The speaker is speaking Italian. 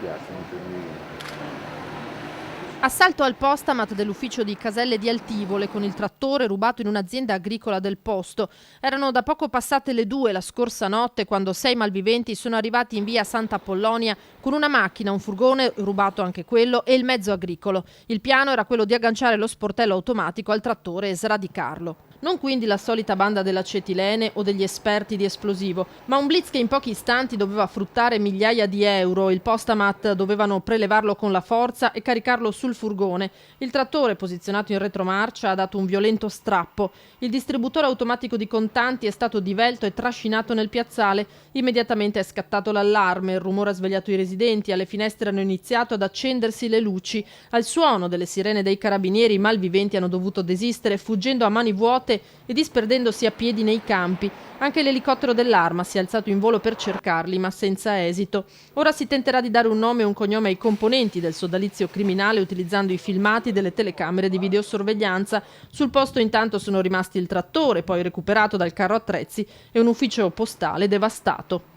spiace, non c'è niente. Assalto al postamat dell'ufficio di Caselle di Altivole con il trattore rubato in un'azienda agricola del posto. Erano da poco passate le 2 la scorsa notte quando 6 malviventi sono arrivati in via Santa Apollonia con una macchina, un furgone, rubato anche quello, e il mezzo agricolo. Il piano era quello di agganciare lo sportello automatico al trattore e sradicarlo. Non quindi la solita banda dell'acetilene o degli esperti di esplosivo, ma un blitz che in pochi istanti doveva fruttare migliaia di euro. Il postamat dovevano prelevarlo con la forza e caricarlo sul furgone. Il trattore, posizionato in retromarcia, ha dato un violento strappo. Il distributore automatico di contanti è stato divelto e trascinato nel piazzale. Immediatamente è scattato l'allarme, il rumore ha svegliato i residenti, alle finestre hanno iniziato ad accendersi le luci. Al suono delle sirene dei carabinieri i malviventi hanno dovuto desistere fuggendo a mani vuote e disperdendosi a piedi nei campi. Anche l'elicottero dell'Arma si è alzato in volo per cercarli, ma senza esito. Ora si tenterà di dare un nome e un cognome ai componenti del sodalizio criminale utilizzando i filmati delle telecamere di videosorveglianza. Sul posto intanto sono rimasti il trattore, poi recuperato dal carro attrezzi, e un ufficio postale devastato.